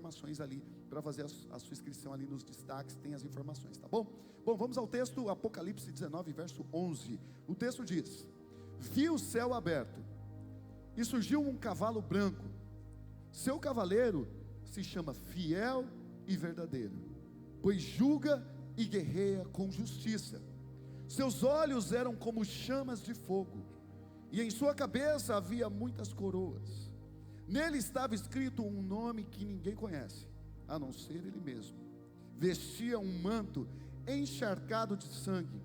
informações ali, para fazer a sua inscrição ali nos destaques, tem as informações, tá bom? Bom, vamos ao texto, Apocalipse 19, verso 11. O texto diz: vi o céu aberto, e surgiu um cavalo branco. Seu cavaleiro se chama Fiel e Verdadeiro, pois julga e guerreia com justiça. Seus olhos eram como chamas de fogo, e em sua cabeça havia muitas coroas. Nele estava escrito um nome que ninguém conhece, a não ser ele mesmo. Vestia um manto encharcado de sangue,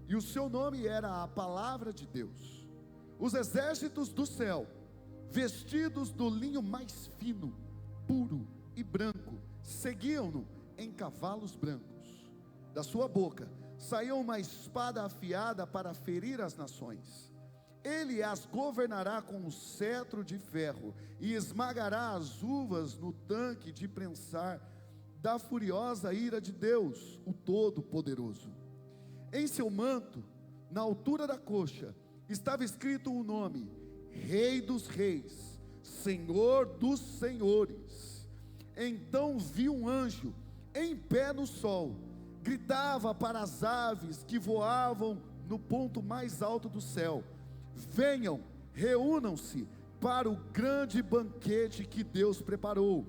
e o seu nome era a Palavra de Deus. Os exércitos do céu, vestidos do linho mais fino, puro e branco, seguiam-no em cavalos brancos. Da sua boca saiu uma espada afiada para ferir as nações. Ele as governará com um cetro de ferro, e esmagará as uvas no tanque de prensar da furiosa ira de Deus, o Todo-Poderoso. Em seu manto, na altura da coxa, estava escrito um nome: Rei dos Reis, Senhor dos Senhores. Então vi um anjo em pé no sol, gritava para as aves que voavam no ponto mais alto do céu: venham, reúnam-se para o grande banquete que Deus preparou.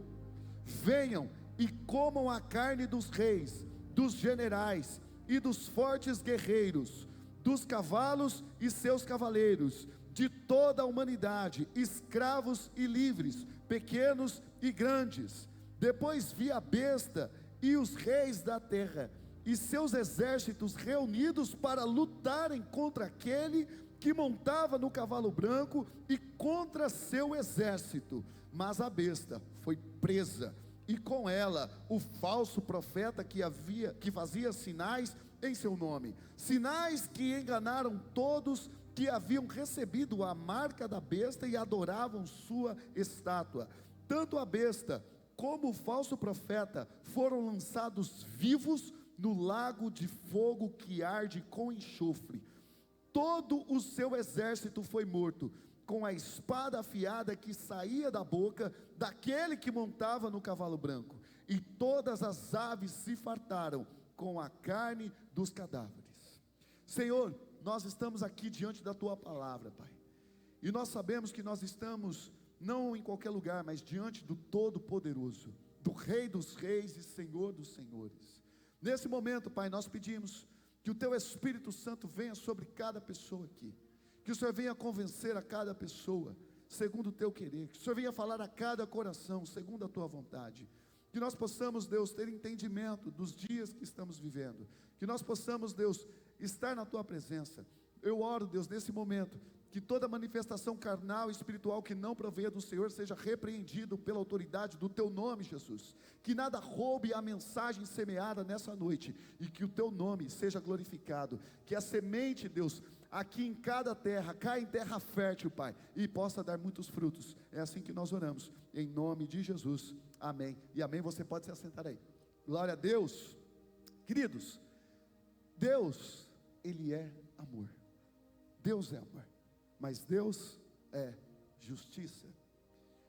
Venham e comam a carne dos reis, dos generais e dos fortes guerreiros, dos cavalos e seus cavaleiros, de toda a humanidade, escravos e livres, pequenos e grandes. Depois vi a besta e os reis da terra e seus exércitos reunidos para lutarem contra aquele que montava no cavalo branco e contra seu exército. Mas a besta foi presa, e com ela o falso profeta que fazia sinais em seu nome, sinais que enganaram todos que haviam recebido a marca da besta e adoravam sua estátua. Tanto a besta como o falso profeta foram lançados vivos no lago de fogo que arde com enxofre. Todo o seu exército foi morto com a espada afiada que saía da boca daquele que montava no cavalo branco, e todas as aves se fartaram com a carne dos cadáveres. Senhor, nós estamos aqui diante da Tua palavra, Pai, e nós sabemos que nós estamos não em qualquer lugar, mas diante do Todo-Poderoso, do Rei dos Reis e Senhor dos Senhores. Nesse momento, Pai, nós pedimos que o Teu Espírito Santo venha sobre cada pessoa aqui, que o Senhor venha convencer a cada pessoa, segundo o Teu querer, que o Senhor venha falar a cada coração, segundo a Tua vontade, que nós possamos, Deus, ter entendimento dos dias que estamos vivendo, que nós possamos, Deus, estar na Tua presença. Eu oro, Deus, nesse momento, que toda manifestação carnal e espiritual que não provenha do Senhor seja repreendido pela autoridade do Teu nome, Jesus. Que nada roube a mensagem semeada nessa noite, e que o Teu nome seja glorificado. Que a semente, Deus, aqui em cada terra, caia em terra fértil, Pai, e possa dar muitos frutos. É assim que nós oramos, em nome de Jesus, amém e amém. Você pode se assentar aí. Glória a Deus. Queridos, Deus, Ele é amor. Deus é amor, mas Deus é justiça.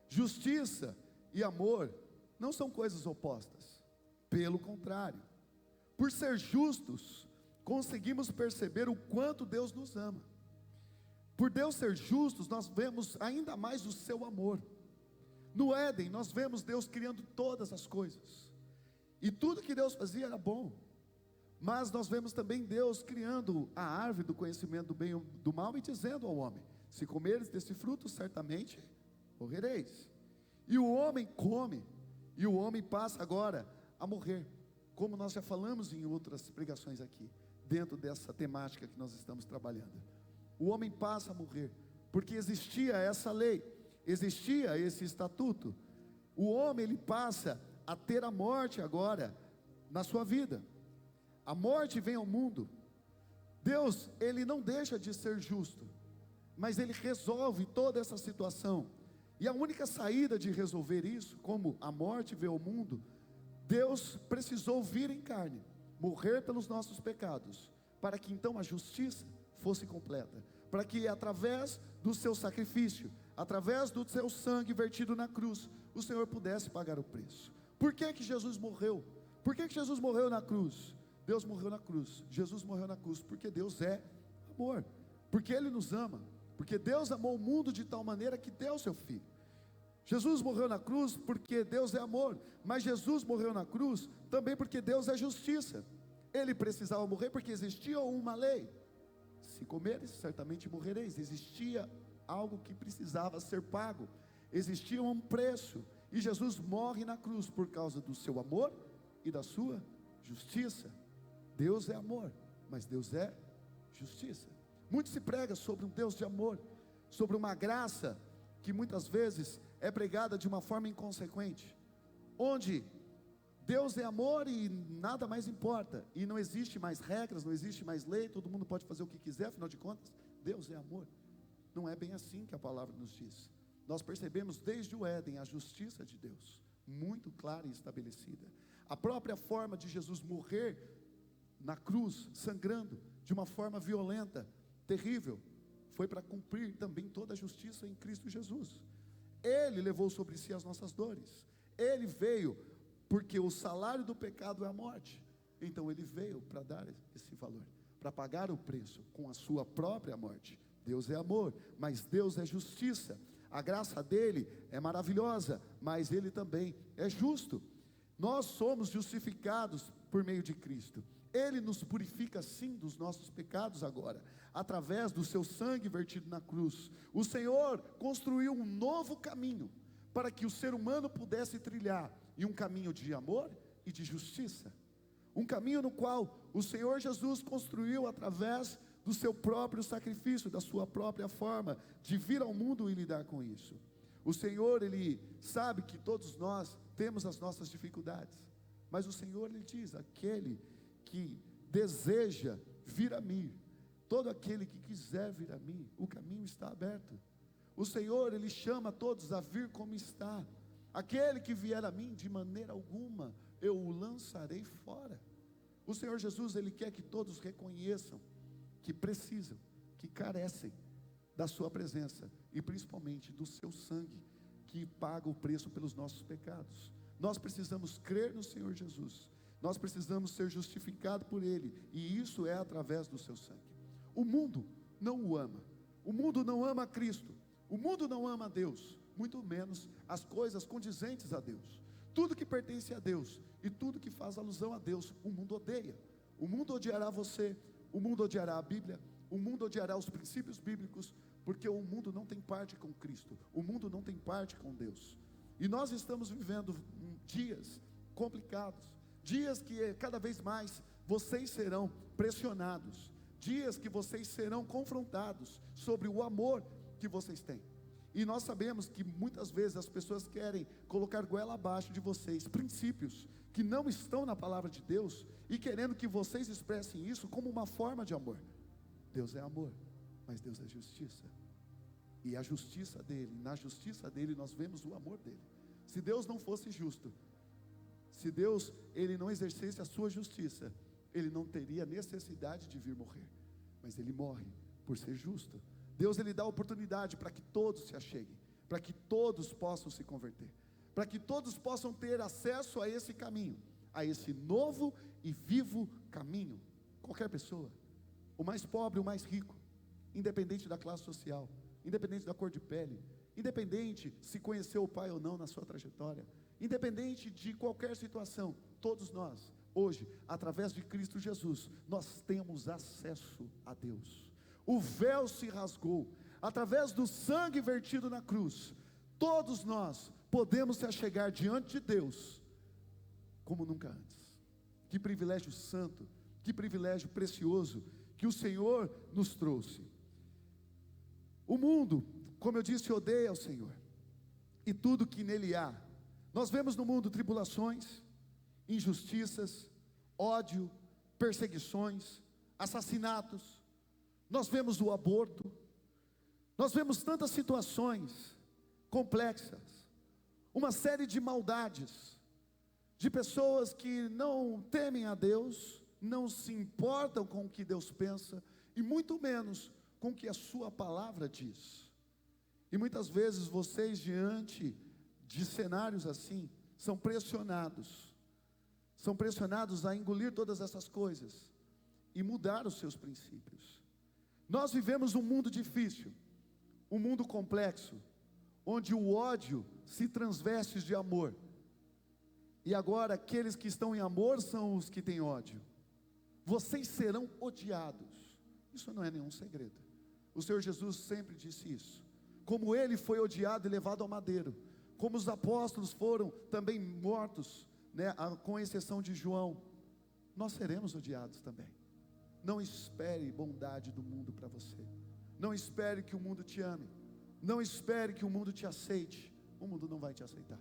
Justiça e amor não são coisas opostas, pelo contrário. Por ser justos, conseguimos perceber o quanto Deus nos ama. Por Deus ser justos, nós vemos ainda mais o seu amor. No Éden, nós vemos Deus criando todas as coisas, e tudo que Deus fazia era bom. Mas nós vemos também Deus criando a árvore do conhecimento do bem e do mal, e dizendo ao homem: se comeres desse fruto, certamente morrereis. E o homem come, e o homem passa agora a morrer, como nós já falamos em outras pregações aqui, dentro dessa temática que nós estamos trabalhando. O homem passa a morrer, porque existia essa lei, existia esse estatuto. O homem, ele passa a ter a morte agora na sua vida. A morte vem ao mundo. Deus, Ele não deixa de ser justo, mas Ele resolve toda essa situação. E a única saída de resolver isso, como a morte veio ao mundo, Deus precisou vir em carne, morrer pelos nossos pecados, para que então a justiça fosse completa, para que através do seu sacrifício, através do seu sangue vertido na cruz, o Senhor pudesse pagar o preço. Por que que Jesus morreu? Por que que Jesus morreu na cruz? Deus morreu na cruz, Jesus morreu na cruz, porque Deus é amor, porque Ele nos ama, porque Deus amou o mundo de tal maneira que deu o seu Filho. Jesus morreu na cruz porque Deus é amor, mas Jesus morreu na cruz também porque Deus é justiça. Ele precisava morrer porque existia uma lei: se comeres, certamente morrereis. Existia algo que precisava ser pago, existia um preço, e Jesus morre na cruz por causa do seu amor e da sua justiça. Deus é amor, mas Deus é justiça. Muito se prega sobre um Deus de amor, sobre uma graça que muitas vezes é pregada de uma forma inconsequente, onde Deus é amor e nada mais importa, e não existe mais regras, não existe mais lei, todo mundo pode fazer o que quiser, afinal de contas, Deus é amor. Não é bem assim que a palavra nos diz. Nós percebemos desde o Éden a justiça de Deus, muito clara e estabelecida. A própria forma de Jesus morrer na cruz, sangrando, de uma forma violenta, terrível, foi para cumprir também toda a justiça em Cristo Jesus. Ele levou sobre si as nossas dores, Ele veio, porque o salário do pecado é a morte, então Ele veio para dar esse valor, para pagar o preço com a sua própria morte. Deus é amor, mas Deus é justiça. A graça dele é maravilhosa, mas Ele também é justo. Nós somos justificados por meio de Cristo. Ele nos purifica sim dos nossos pecados agora, através do seu sangue vertido na cruz. O Senhor construiu um novo caminho, para que o ser humano pudesse trilhar, e um caminho de amor e de justiça. Um caminho no qual o Senhor Jesus construiu através do seu próprio sacrifício, da sua própria forma de vir ao mundo e lidar com isso. O Senhor, Ele sabe que todos nós temos as nossas dificuldades, mas o Senhor, Ele diz: aquele que deseja vir a mim, todo aquele que quiser vir a mim, o caminho está aberto. O Senhor, Ele chama todos a vir como está. Aquele que vier a mim, de maneira alguma eu o lançarei fora. O Senhor Jesus, Ele quer que todos reconheçam que precisam, que carecem da sua presença, e principalmente do seu sangue, que paga o preço pelos nossos pecados. Nós precisamos crer no Senhor Jesus, nós precisamos ser justificados por Ele, e isso é através do seu sangue. O mundo não o ama, o mundo não ama Cristo, o mundo não ama a Deus, muito menos as coisas condizentes a Deus. Tudo que pertence a Deus e tudo que faz alusão a Deus, o mundo odeia. O mundo odiará você, o mundo odiará a Bíblia, o mundo odiará os princípios bíblicos, porque o mundo não tem parte com Cristo, o mundo não tem parte com Deus. E nós estamos vivendo dias complicados, dias que cada vez mais vocês serão pressionados, dias que vocês serão confrontados sobre o amor que vocês têm. E nós sabemos que muitas vezes as pessoas querem colocar goela abaixo de vocês princípios que não estão na palavra de Deus, e querendo que vocês expressem isso como uma forma de amor. Deus é amor, mas Deus é justiça, e a justiça dele, na justiça dele nós vemos o amor dele. Se Deus não fosse justo, se Deus ele não exercesse a sua justiça, ele não teria necessidade de vir morrer, mas ele morre por ser justo. Deus ele dá oportunidade para que todos se acheguem, para que todos possam se converter, para que todos possam ter acesso a esse caminho, a esse novo e vivo caminho. Qualquer pessoa, o mais pobre, o mais rico, independente da classe social, independente da cor de pele, independente se conheceu o pai ou não na sua trajetória, independente de qualquer situação, todos nós, hoje, através de Cristo Jesus, nós temos acesso a Deus. O véu se rasgou, através do sangue vertido na cruz, todos nós podemos se achegar diante de Deus, como nunca antes. Que privilégio santo, que privilégio precioso, que o Senhor nos trouxe. O mundo, como eu disse, odeia o Senhor, e tudo que nele há. Nós vemos no mundo tribulações, injustiças, ódio, perseguições, assassinatos. Nós vemos o aborto, nós vemos tantas situações complexas, uma série de maldades, de pessoas que não temem a Deus, não se importam com o que Deus pensa, e muito menos com o que a sua palavra diz. E muitas vezes vocês, diante de cenários assim, são pressionados a engolir todas essas coisas e mudar os seus princípios. Nós vivemos um mundo difícil, um mundo complexo, onde o ódio se transveste de amor, e agora aqueles que estão em amor são os que têm ódio. Vocês serão odiados, isso não é nenhum segredo, o Senhor Jesus sempre disse isso, como Ele foi odiado e levado ao madeiro, como os apóstolos foram também mortos, né, com exceção de João, nós seremos odiados também. Não espere bondade do mundo para você, não espere que o mundo te ame, não espere que o mundo te aceite, o mundo não vai te aceitar,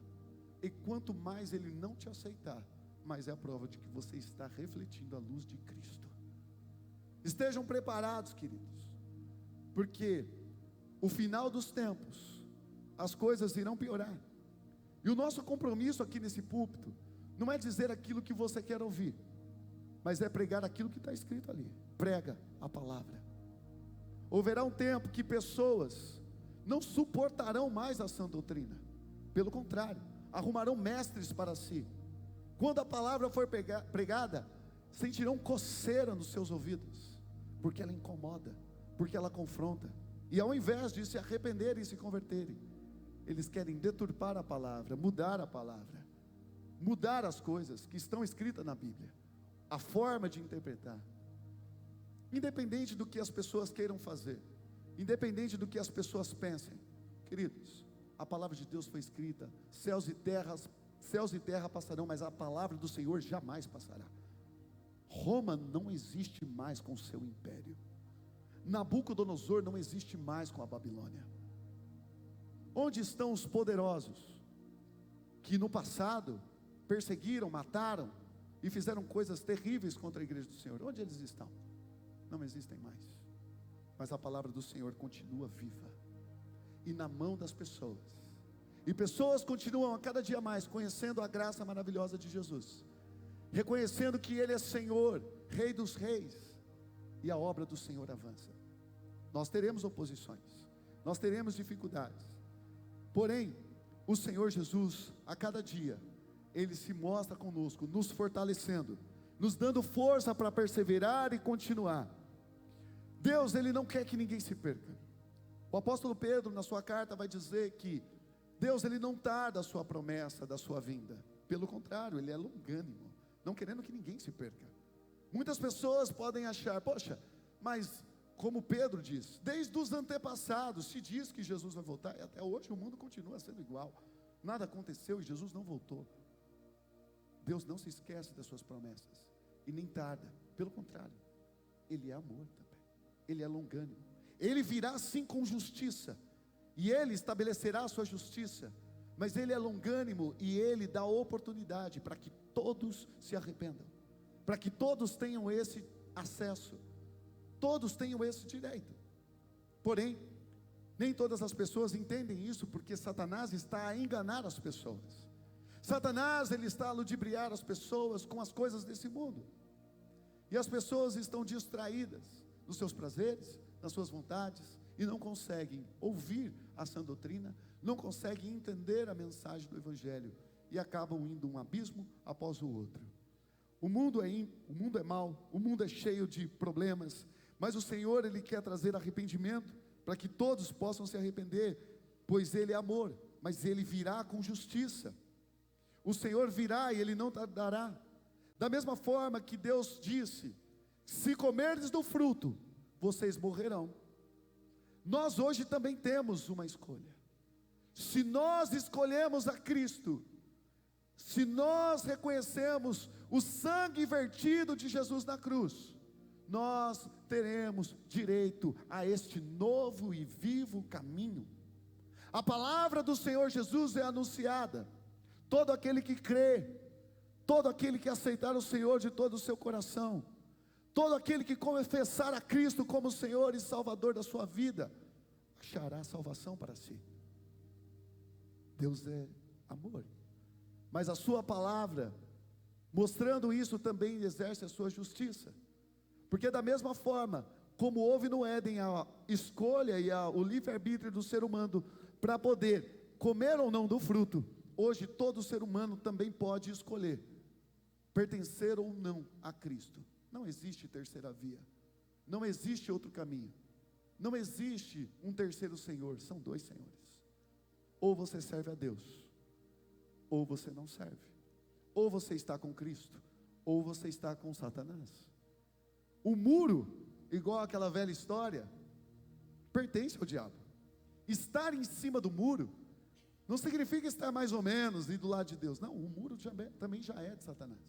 e quanto mais ele não te aceitar, mais é a prova de que você está refletindo a luz de Cristo. Estejam preparados, queridos, porque o final dos tempos, as coisas irão piorar, e o nosso compromisso aqui nesse púlpito, não é dizer aquilo que você quer ouvir, mas é pregar aquilo que está escrito ali. Prega a palavra. Haverá um tempo que pessoas não suportarão mais a sã doutrina, pelo contrário, arrumarão mestres para si. Quando a palavra for pregada, sentirão coceira nos seus ouvidos, porque ela incomoda, porque ela confronta, e ao invés de se arrependerem e se converterem, eles querem deturpar a palavra, mudar a palavra, mudar as coisas que estão escritas na Bíblia, a forma de interpretar, independente do que as pessoas queiram fazer, independente do que as pessoas pensem. Queridos, a palavra de Deus foi escrita, céus e terra passarão, mas a palavra do Senhor jamais passará. Roma não existe mais com o seu império, Nabucodonosor não existe mais com a Babilônia. Onde estão os poderosos, que no passado perseguiram, mataram, e fizeram coisas terríveis contra a igreja do Senhor? Onde eles estão? Não existem mais, mas a palavra do Senhor continua viva, e na mão das pessoas, e pessoas continuam a cada dia mais, conhecendo a graça maravilhosa de Jesus, reconhecendo que Ele é Senhor, Rei dos reis, e a obra do Senhor avança. Nós teremos oposições, nós teremos dificuldades, porém, o Senhor Jesus, a cada dia, Ele se mostra conosco, nos fortalecendo, nos dando força para perseverar e continuar. Deus, Ele não quer que ninguém se perca. O apóstolo Pedro, na sua carta, vai dizer que Deus, Ele não tarda a sua promessa da sua vinda, pelo contrário, Ele é longânimo, não querendo que ninguém se perca. Muitas pessoas podem achar, poxa, mas como Pedro diz, desde os antepassados se diz que Jesus vai voltar, e até hoje o mundo continua sendo igual, nada aconteceu e Jesus não voltou. Deus não se esquece das suas promessas, e nem tarda, pelo contrário, Ele é amor também, Ele é longânimo, Ele virá sim com justiça, e Ele estabelecerá a sua justiça, mas Ele é longânimo, e Ele dá oportunidade para que todos se arrependam, para que todos tenham esse acesso, todos tenham esse direito. Porém, nem todas as pessoas entendem isso, porque Satanás está a enganar as pessoas. Satanás, ele está a ludibriar as pessoas com as coisas desse mundo, e as pessoas estão distraídas nos seus prazeres, nas suas vontades, e não conseguem ouvir a sã doutrina, não conseguem entender a mensagem do Evangelho, e acabam indo um abismo após o outro. O mundo é mau, o mundo é cheio de problemas, mas o Senhor, Ele quer trazer arrependimento, para que todos possam se arrepender, pois Ele é amor, mas Ele virá com justiça. O Senhor virá e Ele não tardará. Da mesma forma que Deus disse, se comerdes do fruto, vocês morrerão. Nós hoje também temos uma escolha. Se nós escolhemos a Cristo, se nós reconhecemos o sangue vertido de Jesus na cruz, nós teremos direito a este novo e vivo caminho. A palavra do Senhor Jesus é anunciada. Todo aquele que crê, todo aquele que aceitar o Senhor de todo o seu coração, todo aquele que confessar a Cristo como Senhor e Salvador da sua vida, achará salvação para si. Deus é amor, mas a sua palavra, mostrando isso, também exerce a sua justiça, porque da mesma forma, como houve no Éden a escolha e o livre-arbítrio do ser humano, para poder comer ou não do fruto, hoje todo ser humano também pode escolher pertencer ou não a Cristo. Não existe terceira via, não existe outro caminho, não existe um terceiro Senhor, são dois senhores. Ou você serve a Deus, ou você não serve. Ou você está com Cristo, ou você está com Satanás. O muro, igual aquela velha história, pertence ao diabo. Estar em cima do muro não significa estar mais ou menos e do lado de Deus. Não, o muro também já é de Satanás.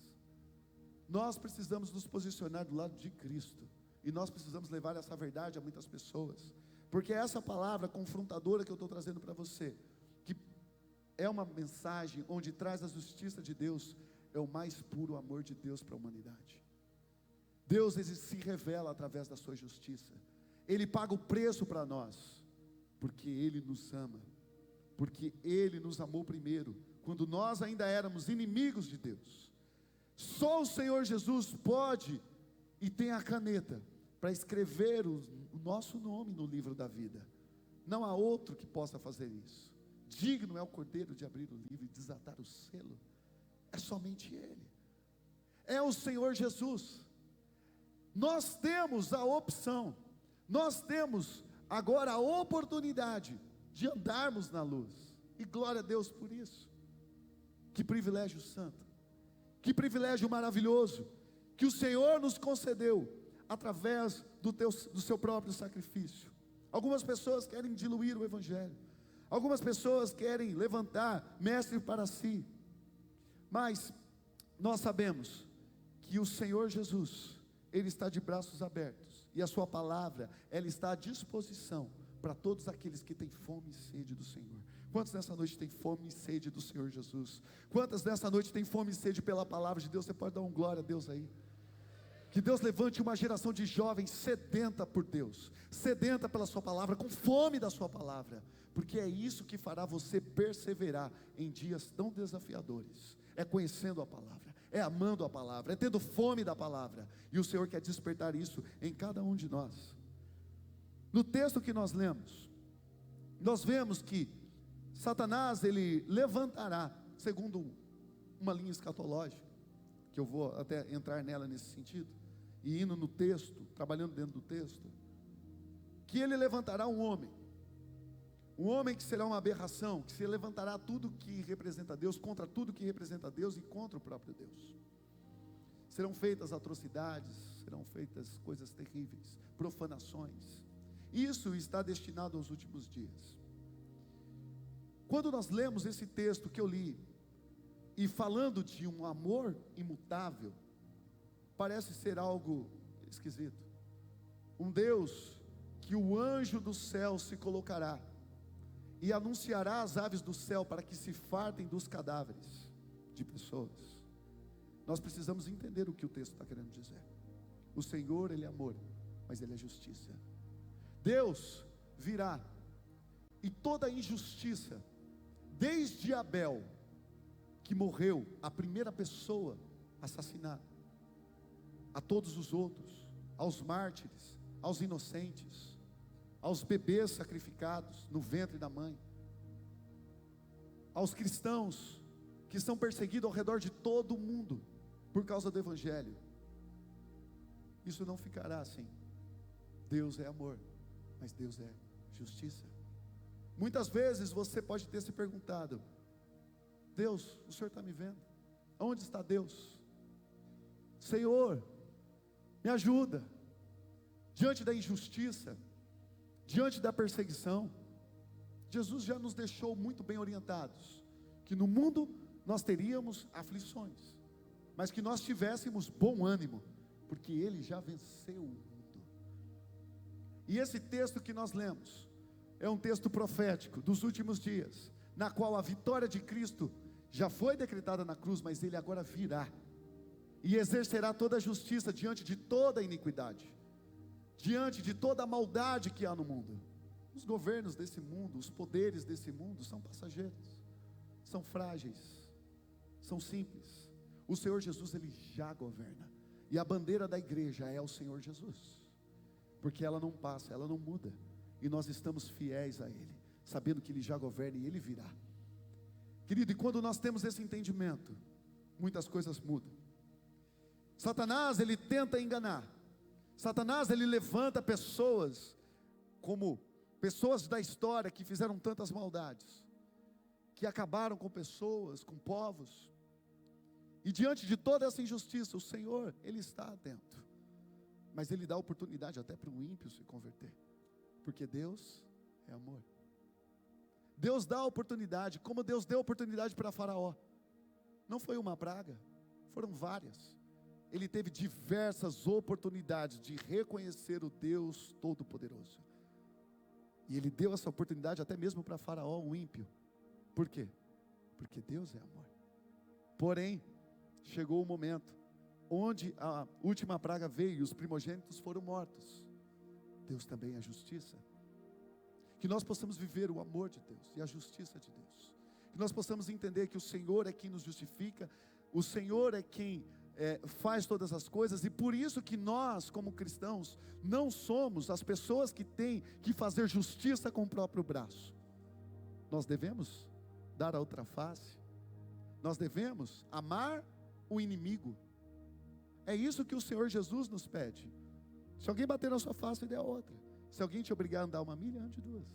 Nós precisamos nos posicionar do lado de Cristo, e nós precisamos levar essa verdade a muitas pessoas, porque essa palavra confrontadora que eu estou trazendo para você, que é uma mensagem onde traz a justiça de Deus, é o mais puro amor de Deus para a humanidade. Deus se revela através da sua justiça. Ele paga o preço para nós, porque Ele nos ama, porque Ele nos amou primeiro, quando nós ainda éramos inimigos de Deus. Só o Senhor Jesus pode e tem a caneta para escrever o nosso nome no livro da vida. Não há outro que possa fazer isso. Digno é o Cordeiro de abrir o livro e desatar o selo. É somente Ele. É o Senhor Jesus. Nós temos a opção, nós temos agora a oportunidade de andarmos na luz. E glória a Deus por isso. Que privilégio santo, que privilégio maravilhoso que o Senhor nos concedeu através do seu próprio sacrifício. Algumas pessoas querem diluir o Evangelho, algumas pessoas querem levantar mestre para si, mas nós sabemos que o Senhor Jesus, Ele está de braços abertos, e a sua palavra, ela está à disposição para todos aqueles que têm fome e sede do Senhor. Quantos nessa noite têm fome e sede do Senhor Jesus? Quantas nessa noite têm fome e sede pela palavra de Deus? Você pode dar um glória a Deus aí? Que Deus levante uma geração de jovens sedenta por Deus, sedenta pela sua palavra, com fome da sua palavra, porque é isso que fará você perseverar em dias tão desafiadores. É conhecendo a palavra, é amando a palavra, é tendo fome da palavra, e o Senhor quer despertar isso em cada um de nós. No texto que nós lemos, nós vemos que Satanás, ele levantará, segundo uma linha escatológica, que eu vou até entrar nela nesse sentido, e indo no texto, trabalhando dentro do texto, que ele levantará um homem que será uma aberração, que se levantará tudo que representa Deus, contra tudo que representa Deus e contra o próprio Deus. Serão feitas atrocidades, serão feitas coisas terríveis, profanações. Isso está destinado aos últimos dias. Quando nós lemos esse texto que eu li, e falando de um amor imutável, parece ser algo esquisito. Um Deus que o anjo do céu se colocará e anunciará às aves do céu para que se fartem dos cadáveres de pessoas. Nós precisamos entender o que o texto está querendo dizer. O Senhor, Ele é amor, mas Ele é justiça. Deus virá, e toda injustiça, desde Abel, que morreu, a primeira pessoa assassinada, a todos os outros, aos mártires, aos inocentes, aos bebês sacrificados no ventre da mãe, aos cristãos que são perseguidos ao redor de todo o mundo por causa do Evangelho. Isso não ficará assim. Deus é amor, mas Deus é justiça. Muitas vezes você pode ter se perguntado: Deus, o Senhor está me vendo? Onde está Deus? Senhor, me ajuda. Diante da injustiça, diante da perseguição, Jesus já nos deixou muito bem orientados, que no mundo nós teríamos aflições, mas que nós tivéssemos bom ânimo, porque Ele já venceu o mundo. E esse texto que nós lemos, é um texto profético dos últimos dias, na qual a vitória de Cristo já foi decretada na cruz, mas Ele agora virá, e exercerá toda a justiça diante de toda a iniquidade, diante de toda a maldade que há no mundo. Os governos desse mundo, os poderes desse mundo são passageiros, são frágeis, são simples. O Senhor Jesus, Ele já governa, e a bandeira da igreja é o Senhor Jesus, porque ela não passa, ela não muda, e nós estamos fiéis a Ele, sabendo que Ele já governa e Ele virá. Querido, e quando nós temos esse entendimento, muitas coisas mudam. Satanás, ele tenta enganar. Satanás, ele levanta pessoas, como pessoas da história que fizeram tantas maldades, que acabaram com pessoas, com povos. E diante de toda essa injustiça, o Senhor, Ele está atento. Mas Ele dá oportunidade até para um ímpio se converter. Porque Deus é amor. Deus dá oportunidade, como Deus deu oportunidade para Faraó. Não foi uma praga, foram várias. Ele teve diversas oportunidades de reconhecer o Deus Todo-Poderoso. E Ele deu essa oportunidade até mesmo para Faraó, um ímpio. Por quê? Porque Deus é amor. Porém, chegou o momento onde a última praga veio e os primogênitos foram mortos. Deus também é justiça. Que nós possamos viver o amor de Deus e a justiça de Deus. Que nós possamos entender que o Senhor é quem nos justifica, o Senhor é quem faz todas as coisas, e por isso que nós, como cristãos, não somos as pessoas que têm que fazer justiça com o próprio braço. Nós devemos dar a outra face, nós devemos amar o inimigo. É isso que o Senhor Jesus nos pede. Se alguém bater na sua face, dê a outra. Se alguém te obrigar a andar 1 milha, ande 2.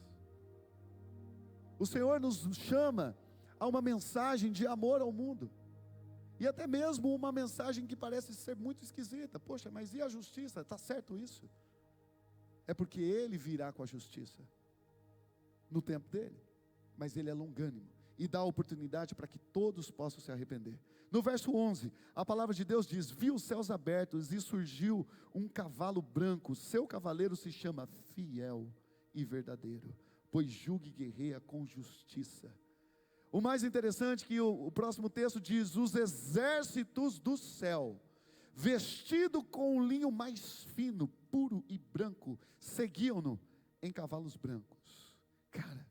O Senhor nos chama a uma mensagem de amor ao mundo. E até mesmo uma mensagem que parece ser muito esquisita. Poxa, mas e a justiça? Está certo isso? É porque Ele virá com a justiça no tempo dEle. Mas Ele é longânimo e dá oportunidade para que todos possam se arrepender. No verso 11, a palavra de Deus diz: viu os céus abertos e surgiu um cavalo branco. Seu cavaleiro se chama Fiel e Verdadeiro, pois julga e guerreia com justiça. O mais interessante é que o próximo texto diz: os exércitos do céu, vestido com o linho mais fino, puro e branco, seguiam-no em cavalos brancos. Cara,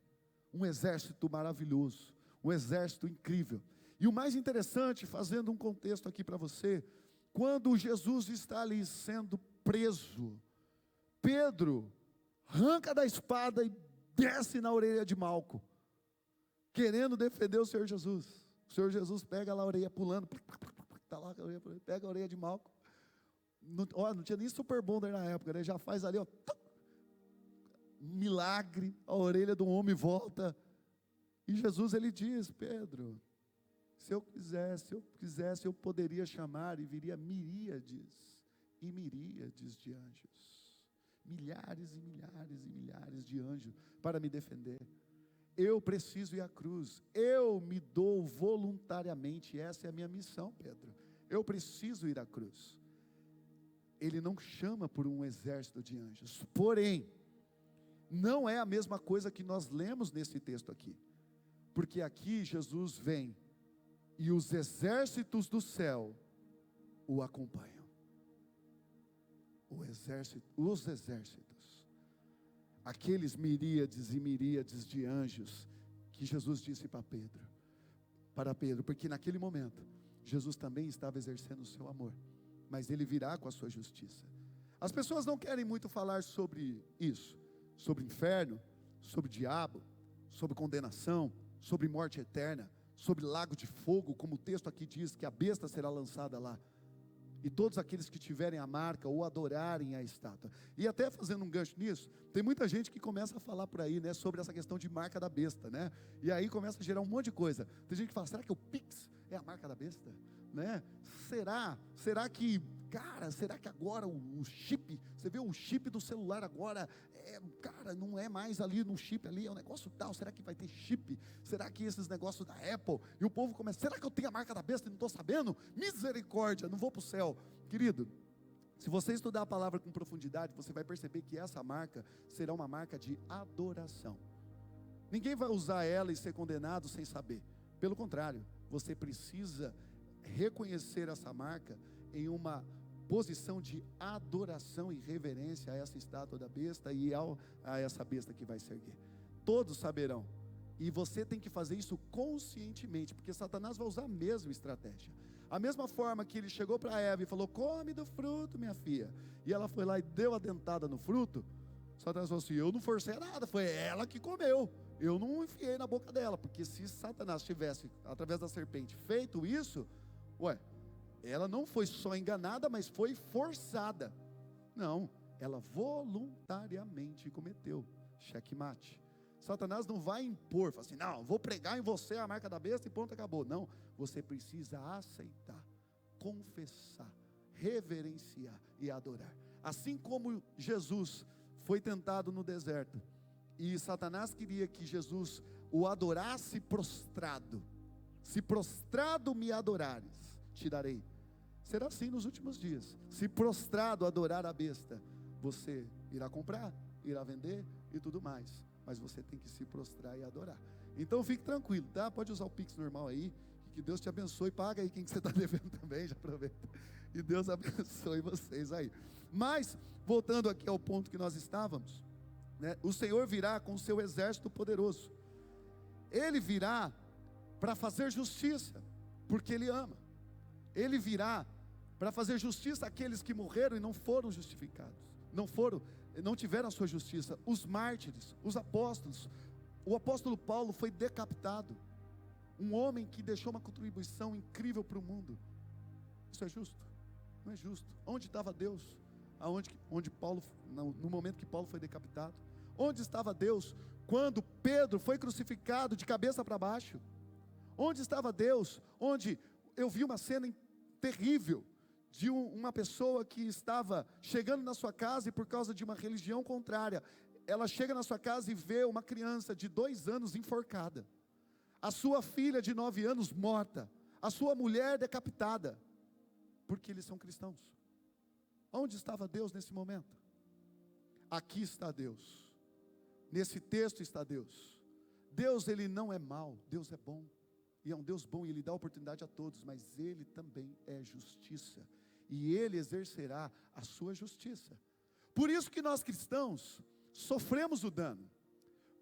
um exército maravilhoso, um exército incrível. E o mais interessante, fazendo um contexto aqui para você, quando Jesus está ali sendo preso, Pedro arranca da espada e desce na orelha de Malco, querendo defender o Senhor Jesus. O Senhor Jesus pega lá a orelha pulando, tá lá, pega a orelha de Malco. Não tinha nem super bonder na época, né? Já faz ali, milagre, a orelha do homem volta. E Jesus, ele diz: Pedro, se eu quisesse, eu poderia chamar e viria miríades e miríades de anjos, milhares e milhares e milhares de anjos para me defender. Eu preciso ir à cruz, eu me dou voluntariamente, essa é a minha missão, Pedro. Eu preciso ir à cruz. Ele não chama por um exército de anjos, porém, não é a mesma coisa que nós lemos nesse texto aqui, porque aqui Jesus vem e os exércitos do céu o acompanham. Os exércitos, aqueles miríades e miríades de anjos que Jesus disse para Pedro, porque naquele momento Jesus também estava exercendo o seu amor, mas Ele virá com a sua justiça. As pessoas não querem muito falar sobre isso, sobre inferno, sobre diabo, sobre condenação, sobre morte eterna, sobre lago de fogo, como o texto aqui diz, que a besta será lançada lá, e todos aqueles que tiverem a marca ou adorarem a estátua. E até fazendo um gancho nisso, tem muita gente que começa a falar por aí, né, sobre essa questão de marca da besta, né? E aí começa a gerar um monte de coisa. Tem gente que fala: será que o Pix é a marca da besta? Né? Será que, cara, será que agora o chip, você vê o chip do celular agora, cara, não é mais ali no chip ali, é um negócio tal, será que vai ter chip? Será que esses negócios da Apple? E o povo começa: será que eu tenho a marca da besta e não estou sabendo? Misericórdia, não vou para o céu. Querido, se você estudar a palavra com profundidade, você vai perceber que essa marca será uma marca de adoração. Ninguém vai usar ela e ser condenado sem saber. Pelo contrário, você precisa reconhecer essa marca em uma posição de adoração e reverência a essa estátua da besta e a essa besta que vai se erguer. Todos saberão, e você tem que fazer isso conscientemente, porque Satanás vai usar a mesma estratégia. A mesma forma que ele chegou para Eva e falou: come do fruto, minha filha, e ela foi lá e deu a dentada no fruto. Satanás falou assim: eu não forcei nada, foi ela que comeu. eu não enfiei na boca dela, porque se Satanás tivesse, através da serpente, feito isso, ela não foi só enganada, mas foi forçada. Não, ela voluntariamente cometeu. Checkmate. Satanás não vai impor, fala assim, não, vou pregar em você a marca da besta e pronto, acabou. Não, você precisa aceitar, confessar, reverenciar e adorar. Assim como Jesus foi tentado no deserto, e Satanás queria que Jesus o adorasse prostrado. Se prostrado me adorares, te darei. Será assim nos últimos dias. Se prostrado adorar a besta, você irá comprar, irá vender e tudo mais. Mas você tem que se prostrar e adorar. Então fique tranquilo, tá? Pode usar o Pix normal aí. Que Deus te abençoe. Paga aí quem que você está devendo também, já aproveita. E Deus abençoe vocês aí. Mas, voltando aqui ao ponto que nós estávamos, né? O Senhor virá com o seu exército poderoso. Ele virá para fazer justiça, porque Ele ama. Ele virá para fazer justiça àqueles que morreram e não foram justificados, não tiveram a sua justiça. Os mártires, os apóstolos. O apóstolo Paulo foi decapitado, um homem que deixou uma contribuição incrível para o mundo. Isso é justo? Não é justo. Onde estava Deus? No momento que Paulo foi decapitado? Onde estava Deus quando Pedro foi crucificado de cabeça para baixo? Onde estava Deus? Onde eu vi uma cena terrível de uma pessoa que estava chegando na sua casa e por causa de uma religião contrária, ela chega na sua casa e vê uma criança de 2 anos enforcada, a sua filha de 9 anos morta, a sua mulher decapitada, porque eles são cristãos. Onde estava Deus nesse momento? Aqui está Deus, nesse texto está Deus. Deus, Ele não é mau, Deus é bom, e é um Deus bom, e Ele dá oportunidade a todos, mas Ele também é justiça, e Ele exercerá a sua justiça. Por isso que nós cristãos sofremos o dano,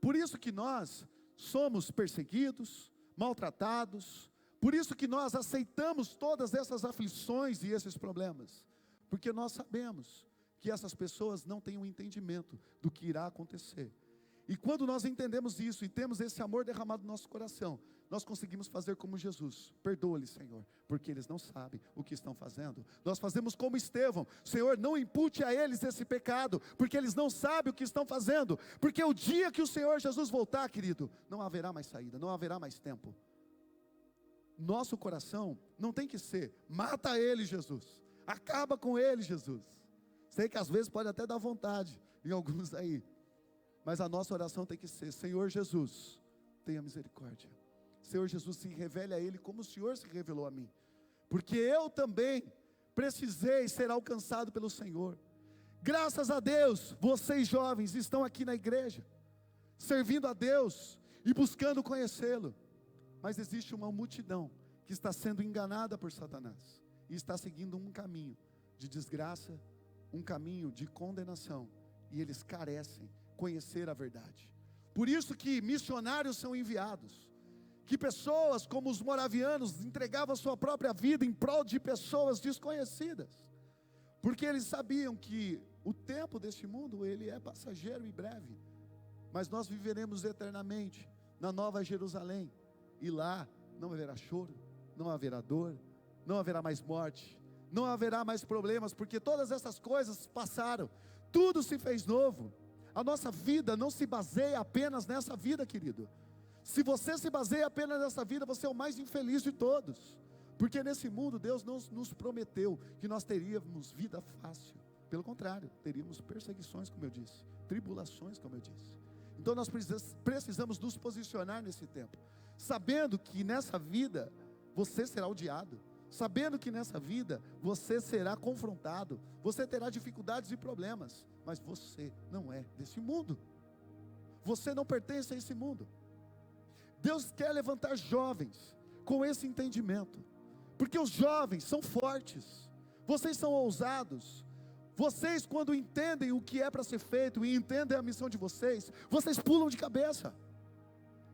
por isso que nós somos perseguidos, maltratados, por isso que nós aceitamos todas essas aflições e esses problemas, porque nós sabemos que essas pessoas não têm um entendimento do que irá acontecer. E quando nós entendemos isso e temos esse amor derramado no nosso coração, nós conseguimos fazer como Jesus. Perdoa-lhes, Senhor, porque eles não sabem o que estão fazendo. Nós fazemos como Estevão: Senhor, não impute a eles esse pecado, porque eles não sabem o que estão fazendo. Porque o dia que o Senhor Jesus voltar, querido, não haverá mais saída, não haverá mais tempo. Nosso coração não tem que ser: mata ele, Jesus, acaba com ele, Jesus. Sei que às vezes pode até dar vontade em alguns aí, mas a nossa oração tem que ser: Senhor Jesus, tenha misericórdia. Senhor Jesus, se revele a Ele como o Senhor se revelou a mim, porque eu também precisei ser alcançado pelo Senhor. Graças a Deus, vocês jovens estão aqui na igreja, servindo a Deus e buscando conhecê-lo, mas existe uma multidão que está sendo enganada por Satanás, e está seguindo um caminho de desgraça, um caminho de condenação, e eles carecem conhecer a verdade. Por isso que missionários são enviados, que pessoas como os moravianos entregavam a sua própria vida em prol de pessoas desconhecidas, porque eles sabiam que o tempo deste mundo, ele é passageiro e breve, mas nós viveremos eternamente na Nova Jerusalém, e lá não haverá choro, não haverá dor, não haverá mais morte, não haverá mais problemas, porque todas essas coisas passaram, tudo se fez novo. A nossa vida não se baseia apenas nessa vida, querido. Se você se baseia apenas nessa vida, você é o mais infeliz de todos, porque nesse mundo Deus não nos prometeu que nós teríamos vida fácil. Pelo contrário, teríamos perseguições, como eu disse, tribulações, como eu disse. Então nós precisamos nos posicionar nesse tempo, sabendo que nessa vida você será odiado, sabendo que nessa vida você será confrontado, você terá dificuldades e problemas, mas você não é desse mundo, você não pertence a esse mundo. Deus quer levantar jovens com esse entendimento, porque os jovens são fortes, vocês são ousados, vocês quando entendem o que é para ser feito e entendem a missão de vocês, vocês pulam de cabeça.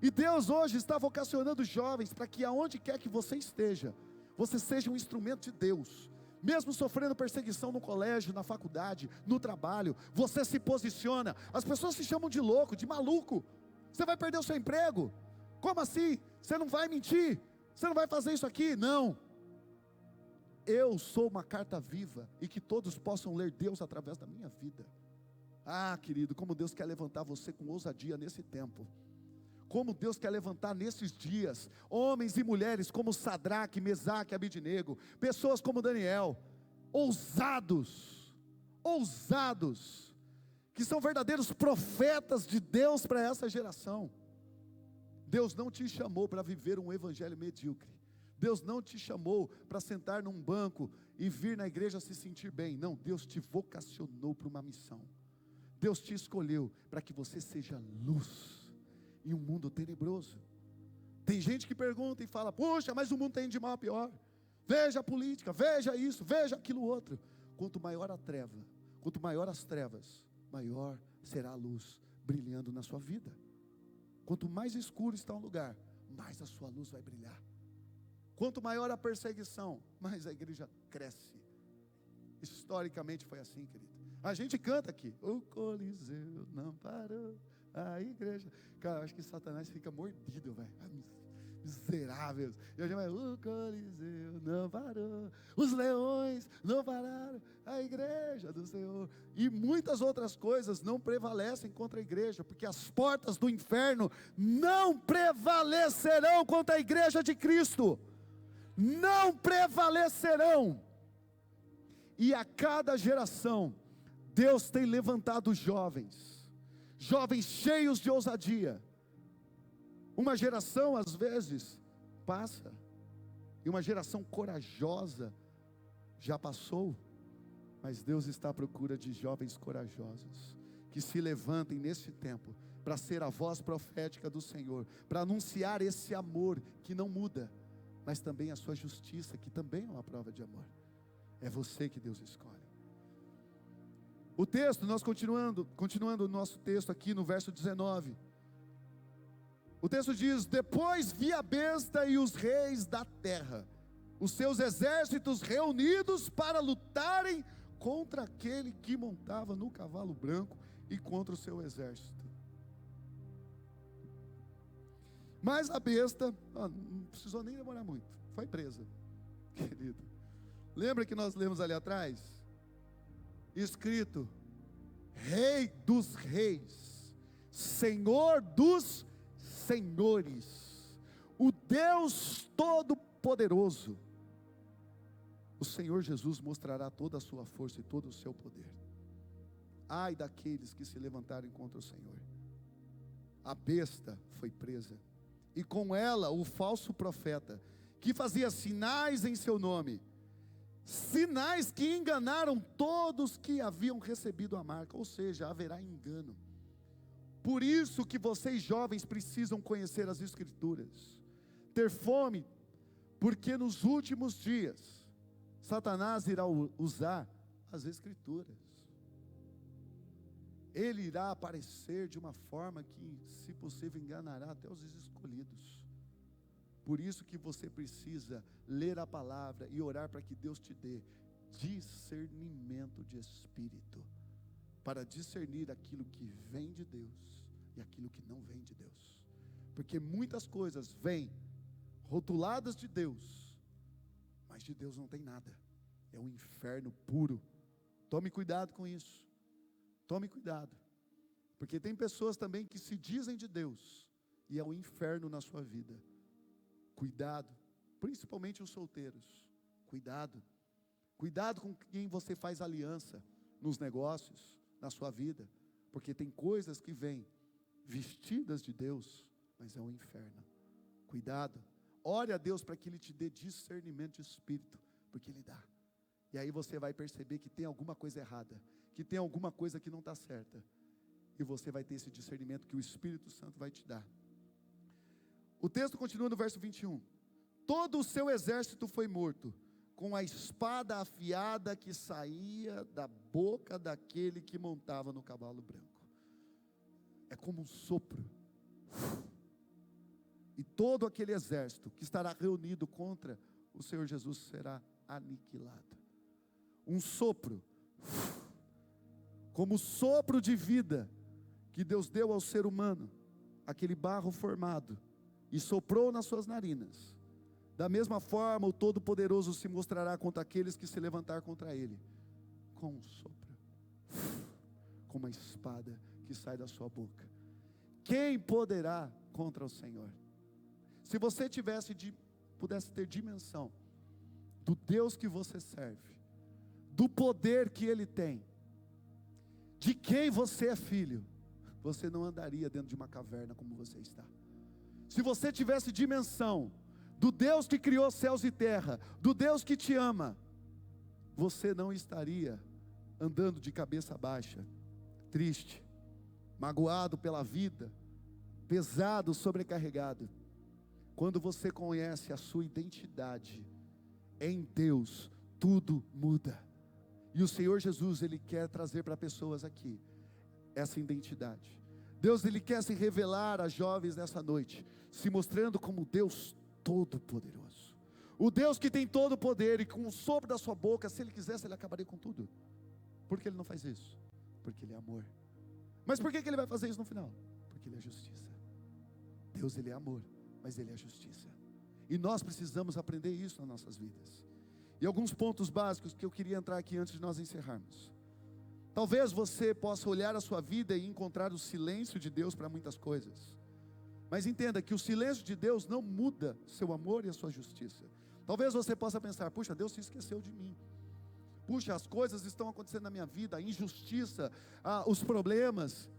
E Deus hoje está vocacionando os jovens para que aonde quer que você esteja, você seja um instrumento de Deus. Mesmo sofrendo perseguição no colégio, na faculdade, no trabalho, você se posiciona. As pessoas se chamam de louco, de maluco. Você vai perder o seu emprego. Como assim? Você não vai mentir? Você não vai fazer isso aqui? Não. Eu sou uma carta viva, e que todos possam ler Deus através da minha vida. Ah, querido, como Deus quer levantar você com ousadia nesse tempo. Como Deus quer levantar nesses dias, homens e mulheres como Sadraque, Mesaque, Abidnego, pessoas como Daniel, ousados, que são verdadeiros profetas de Deus para essa geração. Deus não te chamou para viver um evangelho medíocre. Deus não te chamou para sentar num banco e vir na igreja se sentir bem. Não, Deus te vocacionou para uma missão. Deus te escolheu para que você seja luz em um mundo tenebroso. Tem gente que pergunta e fala: poxa, mas o mundo tem de mal a pior. Veja a política, veja isso, veja aquilo outro. Quanto maior a treva, quanto maior as trevas, maior será a luz brilhando na sua vida. Quanto mais escuro está um lugar, mais a sua luz vai brilhar. Quanto maior a perseguição, mais a igreja cresce. Historicamente foi assim, querido. A gente canta aqui: o Coliseu não parou, a igreja. Cara, eu acho que Satanás fica mordido, velho. Miseráveis. E a gente vai: o Coliseu não parou, os leões não pararam, a igreja do Senhor. E muitas outras coisas não prevalecem contra a igreja, porque as portas do inferno não prevalecerão contra a igreja de Cristo. Não prevalecerão. E a cada geração, Deus tem levantado jovens cheios de ousadia. Uma geração às vezes passa, e uma geração corajosa já passou, mas Deus está à procura de jovens corajosos, que se levantem neste tempo, para ser a voz profética do Senhor, para anunciar esse amor que não muda, mas também a sua justiça, que também é uma prova de amor. É você que Deus escolhe. O texto, nós continuando o nosso texto aqui no verso 19. O texto diz: depois vi a besta e os reis da terra, os seus exércitos reunidos para lutarem contra aquele que montava no cavalo branco e contra o seu exército. Mas a besta, não precisou nem demorar muito, foi presa, querido. Lembra que nós lemos ali atrás? Escrito: Rei dos reis, Senhor dos senhores, o Deus Todo-Poderoso. O Senhor Jesus mostrará toda a sua força e todo o seu poder. Ai daqueles que se levantarem contra o Senhor. A besta foi presa, e com ela o falso profeta, que fazia sinais em seu nome, sinais que enganaram todos que haviam recebido a marca. Ou seja, haverá engano. Por isso que vocês jovens precisam conhecer as Escrituras, ter fome, porque nos últimos dias Satanás irá usar as Escrituras. Ele irá aparecer de uma forma que, se possível, enganará até os escolhidos. Por isso que você precisa ler a palavra e orar para que Deus te dê discernimento de espírito, para discernir aquilo que vem de Deus e aquilo que não vem de Deus. Porque muitas coisas vêm rotuladas de Deus, mas de Deus não tem nada. É um inferno puro. Tome cuidado com isso. Tome cuidado, porque tem pessoas também que se dizem de Deus, e é um inferno na sua vida. Cuidado, principalmente os solteiros. Cuidado com quem você faz aliança nos negócios, na sua vida, porque tem coisas que vêm vestidas de Deus, mas é um inferno. Cuidado, ore a Deus para que Ele te dê discernimento de espírito, porque Ele dá. E aí você vai perceber que tem alguma coisa errada, que tem alguma coisa que não está certa, e você vai ter esse discernimento que o Espírito Santo vai te dar. O texto continua no verso 21. Todo o seu exército foi morto, com a espada afiada que saía da boca daquele que montava no cavalo branco. É como um sopro. E todo aquele exército que estará reunido contra o Senhor Jesus será aniquilado. Um sopro, como o sopro de vida que Deus deu ao ser humano, aquele barro formado e soprou nas suas narinas, da mesma forma o Todo-Poderoso se mostrará contra aqueles que se levantar contra ele, com um sopro, com uma espada que sai da sua boca. Quem poderá contra o Senhor? Se você pudesse ter dimensão do Deus que você serve, do poder que Ele tem, de quem você é filho, você não andaria dentro de uma caverna como você está. Se você tivesse dimensão do Deus que criou céus e terra, do Deus que te ama, você não estaria andando de cabeça baixa, triste, magoado pela vida, pesado, sobrecarregado. Quando você conhece a sua identidade em Deus, tudo muda. E o Senhor Jesus, Ele quer trazer para pessoas aqui essa identidade. Deus, Ele quer se revelar a jovens nessa noite, se mostrando como Deus Todo-Poderoso, o Deus que tem todo o poder, e com o sopro da sua boca, se Ele quisesse, Ele acabaria com tudo. Por que Ele não faz isso? Porque Ele é amor. Mas por que Ele vai fazer isso no final? Porque Ele é justiça. Deus, Ele é amor, mas Ele é justiça, e nós precisamos aprender isso nas nossas vidas. E alguns pontos básicos que eu queria entrar aqui antes de nós encerrarmos. Talvez você possa olhar a sua vida e encontrar o silêncio de Deus para muitas coisas, mas entenda que o silêncio de Deus não muda seu amor e a sua justiça. Talvez você possa pensar: puxa, Deus se esqueceu de mim. Puxa, as coisas estão acontecendo na minha vida, a injustiça, os problemas.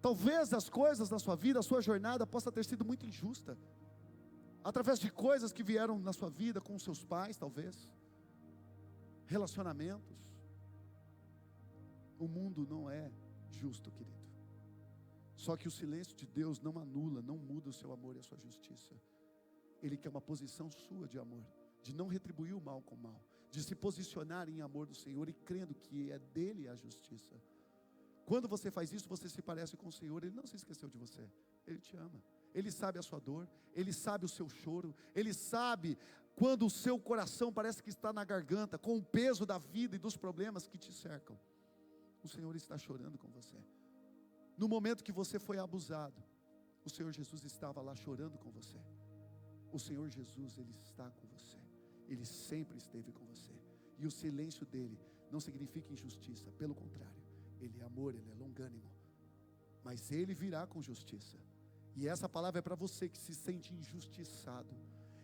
Talvez as coisas na sua vida, a sua jornada possa ter sido muito injusta, através de coisas que vieram na sua vida com os seus pais, talvez, relacionamentos. O mundo não é justo, querido. Só que o silêncio de Deus não anula, não muda o seu amor e a sua justiça. Ele quer uma posição sua de amor, de não retribuir o mal com o mal, de se posicionar em amor do Senhor e crendo que é dele a justiça. Quando você faz isso, você se parece com o Senhor. Ele não se esqueceu de você, Ele te ama. Ele sabe a sua dor, Ele sabe o seu choro, Ele sabe quando o seu coração parece que está na garganta, com o peso da vida e dos problemas que te cercam. O Senhor está chorando com você. No momento que você foi abusado, o Senhor Jesus estava lá chorando com você. O Senhor Jesus, Ele está com você. Ele sempre esteve com você. E o silêncio dEle não significa injustiça, pelo contrário. Ele é amor, Ele é longânimo. Mas Ele virá com justiça. E essa palavra é para você que se sente injustiçado.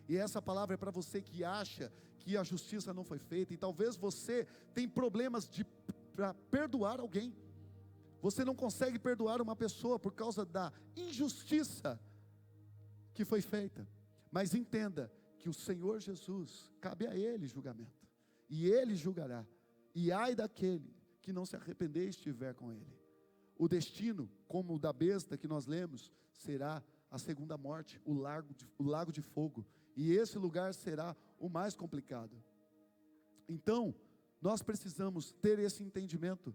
E essa palavra é para você que acha que a justiça não foi feita. E talvez você tenha problemas para perdoar alguém. Você não consegue perdoar uma pessoa por causa da injustiça que foi feita. Mas entenda que o Senhor Jesus, cabe a Ele julgamento. E Ele julgará. E ai daquele que não se arrepender e estiver com Ele. O destino, como o da besta que nós lemos, será a segunda morte, o lago de fogo. E esse lugar será o mais complicado. Então, nós precisamos ter esse entendimento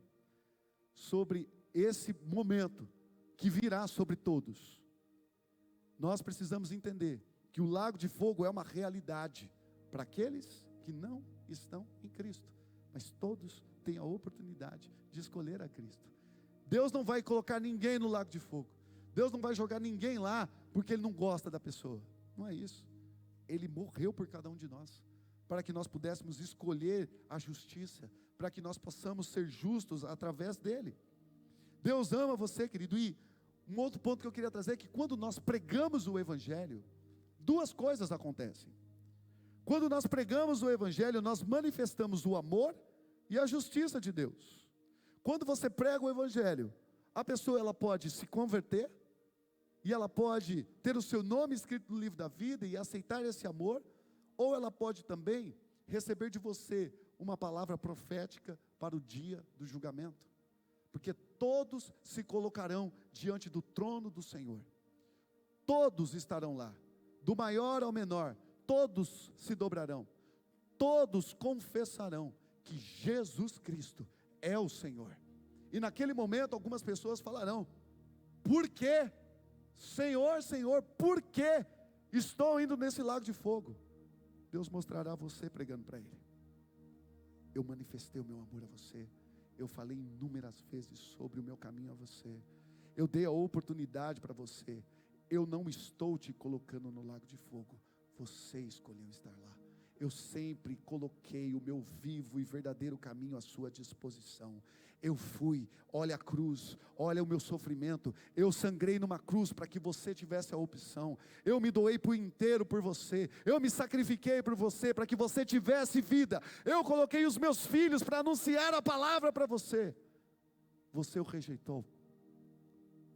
sobre esse momento que virá sobre todos. Nós precisamos entender que o lago de fogo é uma realidade para aqueles que não estão em Cristo. Mas todos têm a oportunidade de escolher a Cristo. Deus não vai colocar ninguém no lago de fogo. Deus não vai jogar ninguém lá porque Ele não gosta da pessoa. Não é isso. Ele morreu por cada um de nós, para que nós pudéssemos escolher a justiça, para que nós possamos ser justos através dEle. Deus ama você, querido. E um outro ponto que eu queria trazer é que quando nós pregamos o Evangelho, duas coisas acontecem. Quando nós pregamos o Evangelho, nós manifestamos o amor e a justiça de Deus. Quando você prega o Evangelho, a pessoa ela pode se converter, e ela pode ter o seu nome escrito no livro da vida e aceitar esse amor, ou ela pode também receber de você uma palavra profética para o dia do julgamento, porque todos se colocarão diante do trono do Senhor, todos estarão lá, do maior ao menor, todos se dobrarão, todos confessarão que Jesus Cristo é o Senhor. E naquele momento algumas pessoas falarão: por quê? Senhor, Senhor, por que estou indo nesse lago de fogo? Deus mostrará a você pregando para Ele: eu manifestei o meu amor a você, eu falei inúmeras vezes sobre o meu caminho a você, eu dei a oportunidade para você. Eu não estou te colocando no lago de fogo, você escolheu estar lá. Eu sempre coloquei o meu vivo e verdadeiro caminho à sua disposição. Eu fui, olha a cruz, olha o meu sofrimento. Eu sangrei numa cruz para que você tivesse a opção. Eu me doei por inteiro por você. Eu me sacrifiquei por você para que você tivesse vida. Eu coloquei os meus filhos para anunciar a palavra para você. Você o rejeitou.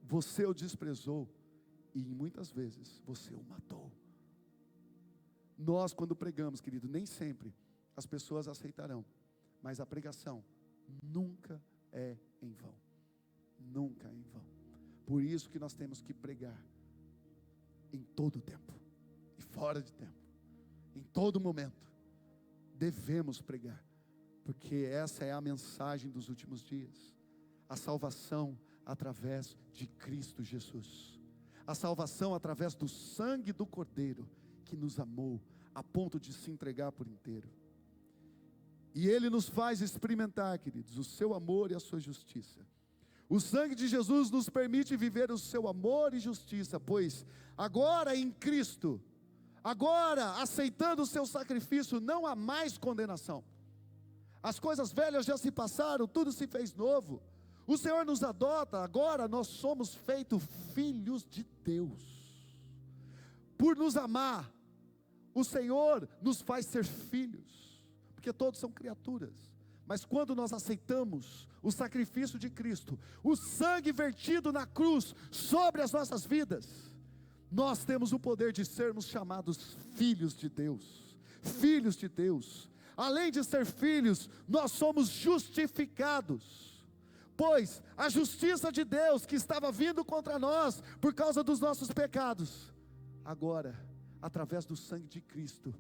Você o desprezou. E muitas vezes você o matou. Nós, quando pregamos, querido, nem sempre as pessoas aceitarão, mas a pregação nunca é em vão. Nunca é em vão. Por isso que nós temos que pregar em todo o tempo e fora de tempo, em todo momento. Devemos pregar, porque essa é a mensagem dos últimos dias. A salvação através de Cristo Jesus. A salvação através do sangue do Cordeiro, que nos amou a ponto de se entregar por inteiro. E Ele nos faz experimentar, queridos, o seu amor e a sua justiça. O sangue de Jesus nos permite viver o seu amor e justiça, pois agora em Cristo, agora aceitando o seu sacrifício, não há mais condenação. As coisas velhas já se passaram, tudo se fez novo. O Senhor nos adota, agora nós somos feitos filhos de Deus. Por nos amar, o Senhor nos faz ser filhos, porque todos são criaturas. Mas quando nós aceitamos o sacrifício de Cristo, o sangue vertido na cruz sobre as nossas vidas, nós temos o poder de sermos chamados filhos de Deus. Filhos de Deus. Além de ser filhos, nós somos justificados. Pois a justiça de Deus que estava vindo contra nós por causa dos nossos pecados, agora, através do sangue de Cristo,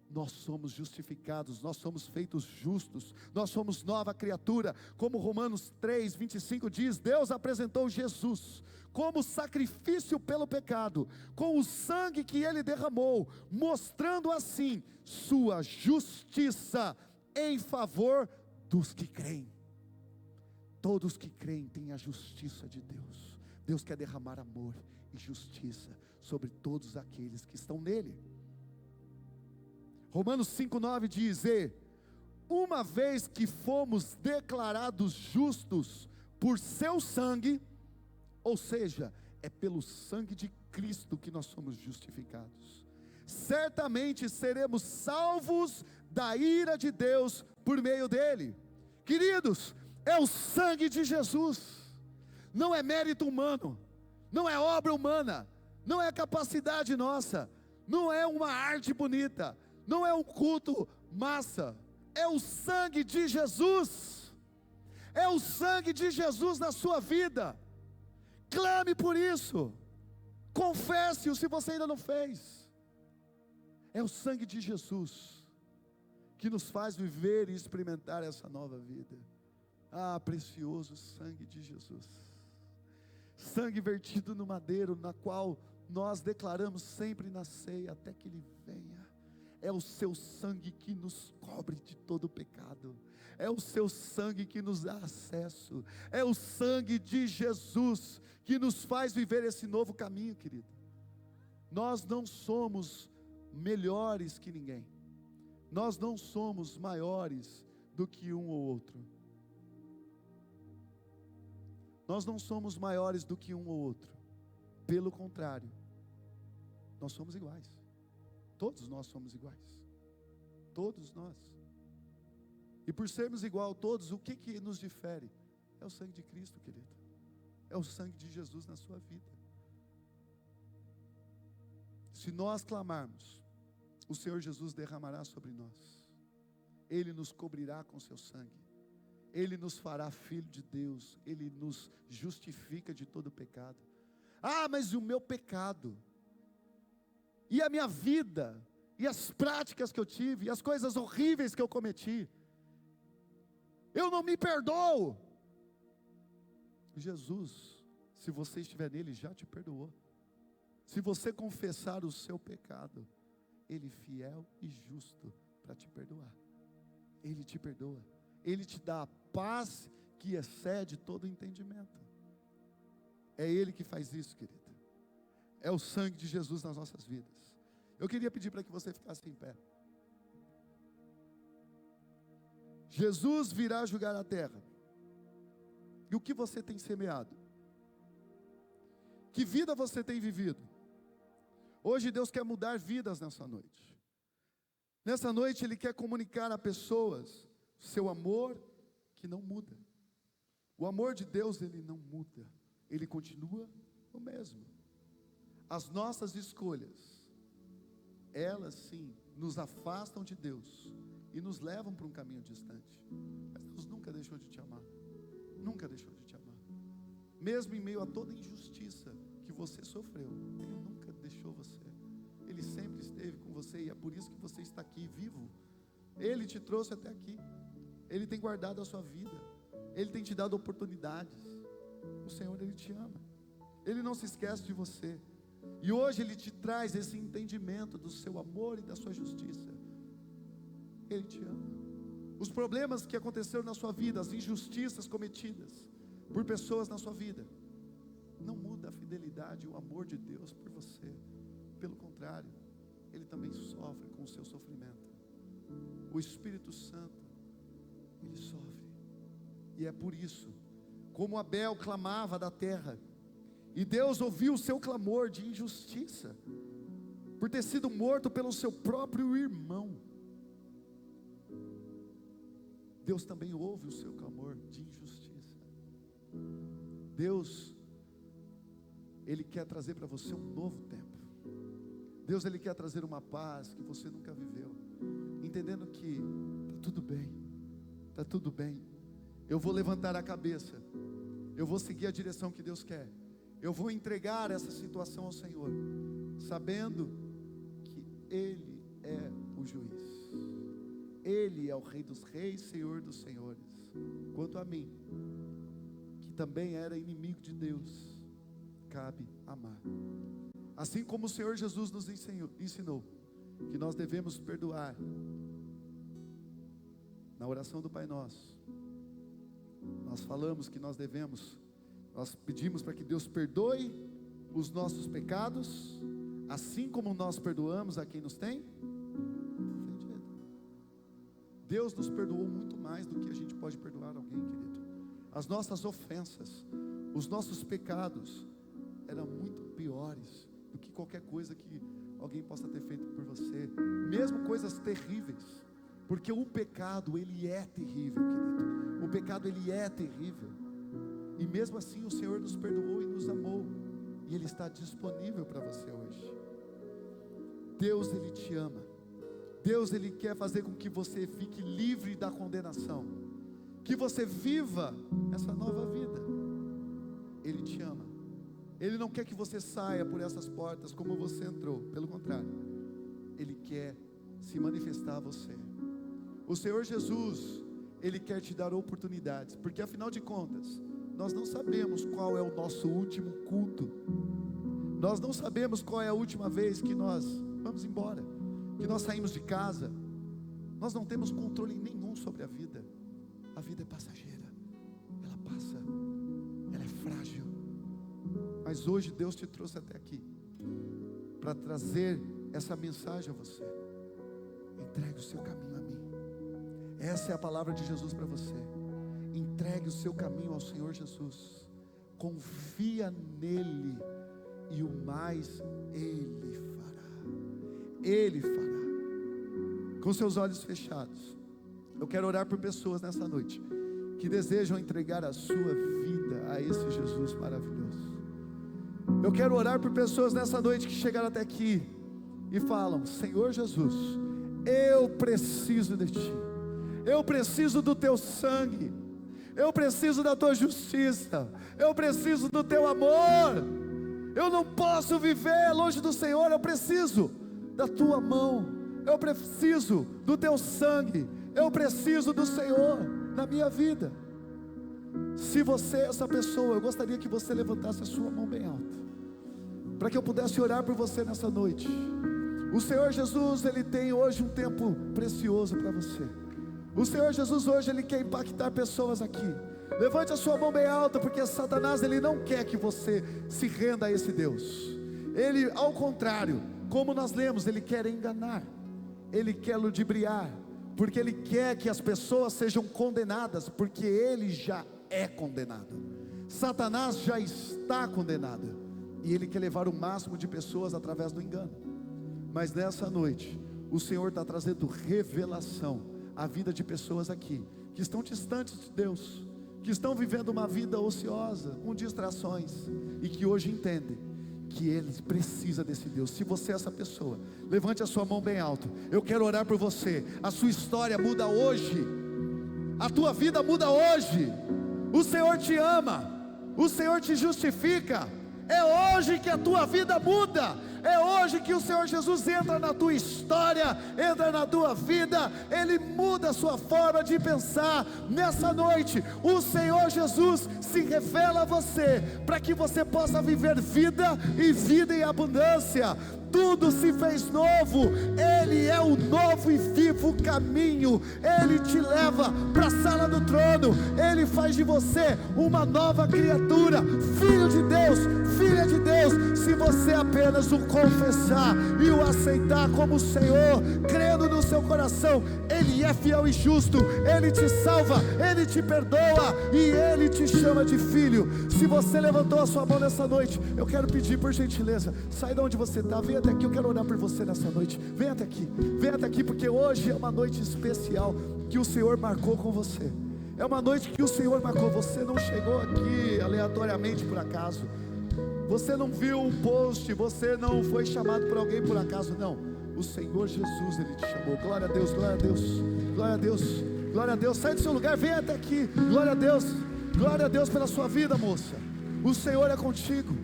nós somos justificados, nós somos feitos justos, nós somos nova criatura, como Romanos 3:25 diz, Deus apresentou Jesus como sacrifício pelo pecado, com o sangue que Ele derramou, mostrando assim, sua justiça em favor dos que creem. Todos que creem têm a justiça de Deus. Deus quer derramar amor e justiça sobre todos aqueles que estão nele. Romanos 5:9 diz, uma vez que fomos declarados justos por seu sangue, ou seja, é pelo sangue de Cristo que nós somos justificados, certamente seremos salvos da ira de Deus por meio dele. Queridos, é o sangue de Jesus, não é mérito humano, não é obra humana, não é capacidade nossa, não é uma arte bonita, não é um culto massa, é o sangue de Jesus, é o sangue de Jesus na sua vida. Clame por isso, confesse-o se você ainda não fez. É o sangue de Jesus que nos faz viver e experimentar essa nova vida. Ah, precioso sangue de Jesus, sangue vertido no madeiro, na qual nós declaramos sempre na ceia, até que Ele venha. É o seu sangue que nos cobre de todo pecado, é o seu sangue que nos dá acesso, é o sangue de Jesus que nos faz viver esse novo caminho, querido. Nós não somos melhores que ninguém, nós não somos maiores do que um ou outro, nós não somos maiores do que um ou outro, pelo contrário, nós somos iguais. Todos nós somos iguais, todos nós. E por sermos igual a todos, o que nos difere? É o sangue de Cristo, querido. É o sangue de Jesus na sua vida. Se nós clamarmos, o Senhor Jesus derramará sobre nós. Ele nos cobrirá com seu sangue. Ele nos fará filho de Deus. Ele nos justifica de todo pecado. Ah, mas o meu pecado, e a minha vida, e as práticas que eu tive, e as coisas horríveis que eu cometi, eu não me perdoo. Jesus, se você estiver nele, já te perdoou. Se você confessar o seu pecado, Ele é fiel e justo para te perdoar. Ele te perdoa, Ele te dá a paz que excede todo entendimento. É Ele que faz isso, querido. É o sangue de Jesus nas nossas vidas. Eu queria pedir para que você ficasse em pé. Jesus virá julgar a terra. E o que você tem semeado? Que vida você tem vivido? Hoje Deus quer mudar vidas nessa noite. Nessa noite Ele quer comunicar a pessoas seu amor que não muda. O amor de Deus, Ele não muda. Ele continua o mesmo. As nossas escolhas, elas sim, nos afastam de Deus e nos levam para um caminho distante. Mas Deus nunca deixou de te amar. Nunca deixou de te amar. Mesmo em meio a toda injustiça que você sofreu, Ele nunca deixou você. Ele sempre esteve com você e é por isso que você está aqui vivo. Ele te trouxe até aqui. Ele tem guardado a sua vida. Ele tem te dado oportunidades. O Senhor, Ele te ama. Ele não se esquece de você. E hoje Ele te traz esse entendimento do seu amor e da sua justiça. Ele te ama. Os problemas que aconteceram na sua vida, as injustiças cometidas por pessoas na sua vida, não muda a fidelidade e o amor de Deus por você. Pelo contrário, Ele também sofre com o seu sofrimento. O Espírito Santo, Ele sofre. E é por isso, como Abel clamava da terra, e Deus ouviu o seu clamor de injustiça, por ter sido morto pelo seu próprio irmão, Deus também ouve o seu clamor de injustiça. Deus, Ele quer trazer para você um novo tempo. Deus, Ele quer trazer uma paz que você nunca viveu, entendendo que está tudo bem, está tudo bem. Eu vou levantar a cabeça, eu vou seguir a direção que Deus quer, eu vou entregar essa situação ao Senhor, sabendo que Ele é o juiz, Ele é o Rei dos reis, Senhor dos senhores. Quanto a mim, que também era inimigo de Deus, cabe amar. Assim como o Senhor Jesus nos ensinou que nós devemos perdoar. Na oração do Pai Nosso, nós falamos que nós pedimos para que Deus perdoe os nossos pecados, assim como nós perdoamos a quem nos tem ofendido. Deus nos perdoou muito mais do que a gente pode perdoar alguém, querido. As nossas ofensas, os nossos pecados eram muito piores do que qualquer coisa que alguém possa ter feito por você, mesmo coisas terríveis, porque o pecado, ele é terrível, querido. O pecado, ele é terrível, e mesmo assim o Senhor nos perdoou e nos amou, e Ele está disponível para você hoje. Deus, Ele te ama. Deus, Ele quer fazer com que você fique livre da condenação, que você viva essa nova vida. Ele te ama. Ele não quer que você saia por essas portas como você entrou, pelo contrário, Ele quer se manifestar a você. O Senhor Jesus, Ele quer te dar oportunidades, porque afinal de contas, nós não sabemos qual é o nosso último culto, nós não sabemos qual é a última vez que nós vamos embora, que nós saímos de casa. Nós não temos controle nenhum sobre a vida é passageira, ela passa, ela é frágil. Mas hoje Deus te trouxe até aqui para trazer essa mensagem a você. Entregue o seu caminho a mim. Essa é a palavra de Jesus para você. Entregue o seu caminho ao Senhor Jesus. Confia nele, e o mais Ele fará. Ele fará. Com seus olhos fechados, eu quero orar por pessoas nessa noite que desejam entregar a sua vida a esse Jesus maravilhoso. Eu quero orar por pessoas nessa noite que chegaram até aqui e falam: Senhor Jesus, eu preciso de Ti, eu preciso do Teu sangue, eu preciso da Tua justiça, eu preciso do Teu amor. Eu não posso viver longe do Senhor, eu preciso da Tua mão, eu preciso do Teu sangue, eu preciso do Senhor na minha vida. Se você é essa pessoa, eu gostaria que você levantasse a sua mão bem alta, para que eu pudesse orar por você nessa noite. O Senhor Jesus, Ele tem hoje um tempo precioso para você. O Senhor Jesus hoje, Ele quer impactar pessoas aqui. Levante a sua mão bem alta, porque Satanás, ele não quer que você se renda a esse Deus. Ele, ao contrário, como nós lemos, ele quer enganar, ele quer ludibriar, porque ele quer que as pessoas sejam condenadas, porque ele já é condenado. Satanás já está condenado, e ele quer levar o máximo de pessoas através do engano. Mas nessa noite, o Senhor está trazendo revelação à vida de pessoas aqui, que estão distantes de Deus, que estão vivendo uma vida ociosa, com distrações, e que hoje entendem que eles precisam desse Deus. Se você é essa pessoa, levante a sua mão bem alto. Eu quero orar por você. A sua história muda hoje, a tua vida muda hoje. O Senhor te ama, o Senhor te justifica. É hoje que a tua vida muda. É hoje que o Senhor Jesus entra na tua história, entra na tua vida. Ele muda a sua forma de pensar. Nessa noite, o Senhor Jesus se revela a você, para que você possa viver vida e vida em abundância. Tudo se fez novo. Ele é o novo e vivo caminho. Ele te leva para a sala do trono. Ele faz de você uma nova criatura, filho de Deus, filha de Deus. Se você apenas o confessar e o aceitar como Senhor, crendo no seu coração, Ele é fiel e justo. Ele te salva, Ele te perdoa e Ele te chama de filho. Se você levantou a sua mão nessa noite, eu quero pedir, por gentileza, sai de onde você está, venha até aqui. Eu quero orar por você nessa noite. Venha até aqui, porque hoje é uma noite especial que o Senhor marcou com você. É uma noite que o Senhor marcou. Você não chegou aqui aleatoriamente por acaso. Você não viu um post, você não foi chamado por alguém por acaso, não. O Senhor Jesus, Ele te chamou. Glória a Deus, glória a Deus, glória a Deus, glória a Deus. Sai do seu lugar, vem até aqui. Glória a Deus pela sua vida, moça. O Senhor é contigo.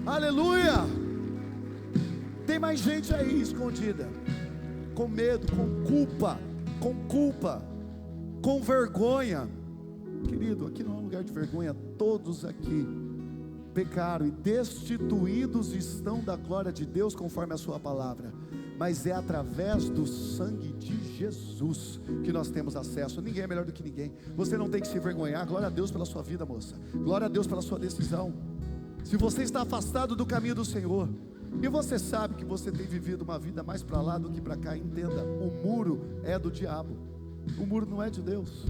Aleluia. Tem mais gente aí escondida, com medo, com culpa, com vergonha. Querido, aqui não é um lugar de vergonha. Todos aqui pecaram e destituídos estão da glória de Deus, conforme a sua palavra. Mas é através do sangue de Jesus que nós temos acesso. Ninguém é melhor do que ninguém. Você não tem que se envergonhar. Glória a Deus pela sua vida, moça. Glória a Deus pela sua decisão. Se você está afastado do caminho do Senhor, e você sabe que você tem vivido uma vida mais para lá do que para cá, entenda, o muro é do diabo, o muro não é de Deus.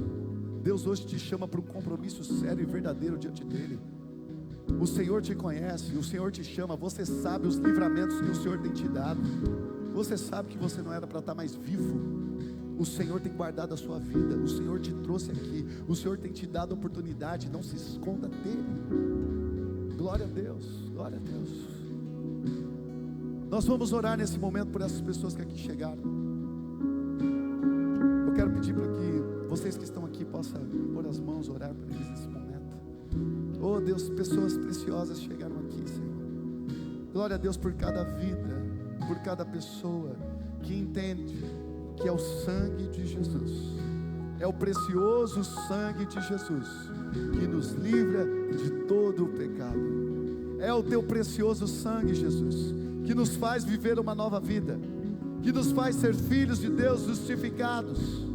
Deus hoje te chama para um compromisso sério e verdadeiro diante dEle. O Senhor te conhece, o Senhor te chama. Você sabe os livramentos que o Senhor tem te dado. Você sabe que você não era para estar mais vivo. O Senhor tem guardado a sua vida. O Senhor te trouxe aqui. O Senhor tem te dado a oportunidade. Não se esconda dEle. Glória a Deus, glória a Deus. Nós vamos orar nesse momento por essas pessoas que aqui chegaram. Eu quero pedir para que vocês que estão aqui possam pôr as mãos, orar por eles nesse momento. Oh Deus, pessoas preciosas chegaram aqui, Senhor. Glória a Deus por cada vida, por cada pessoa que entende que é o sangue de Jesus, é o precioso sangue de Jesus que nos livra de todo o pecado. É o teu precioso sangue, Jesus, que nos faz viver uma nova vida, que nos faz ser filhos de Deus justificados.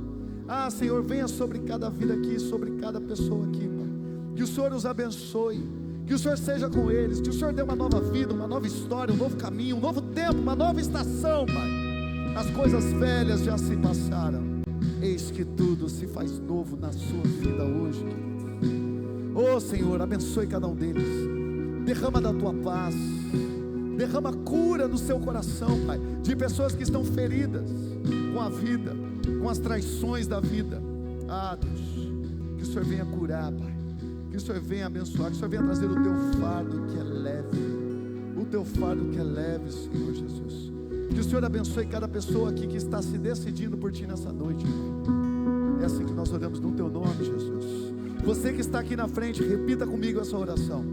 Ah, Senhor, venha sobre cada vida aqui, sobre cada pessoa aqui, Pai. Que o Senhor os abençoe, que o Senhor seja com eles, que o Senhor dê uma nova vida, uma nova história, um novo caminho, um novo tempo, uma nova estação, Pai. As coisas velhas já se passaram, eis que tudo se faz novo na sua vida hoje. Oh Senhor, abençoe cada um deles, derrama da tua paz, derrama cura no seu coração, Pai, de pessoas que estão feridas com a vida, com as traições da vida. Ah Deus, que o Senhor venha curar, Pai, que o Senhor venha abençoar, que o Senhor venha trazer o teu fardo que é leve, o teu fardo que é leve, Senhor Jesus. Que o Senhor abençoe cada pessoa aqui que está se decidindo por Ti nessa noite, Pai. É assim que nós oramos no Teu nome, Jesus. Você que está aqui na frente, repita comigo essa oração.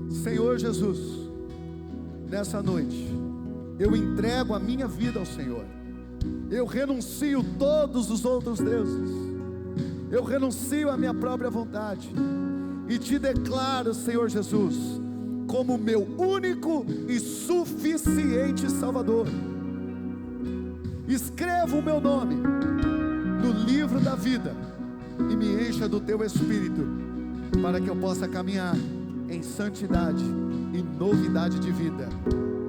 Senhor Jesus, nessa noite, eu entrego a minha vida ao Senhor. Eu renuncio todos os outros deuses. Eu renuncio a minha própria vontade. E Te declaro, Senhor Jesus, como meu único e suficiente Salvador. Escreva o meu nome no livro da vida e me encha do Teu Espírito para que eu possa caminhar em santidade e novidade de vida,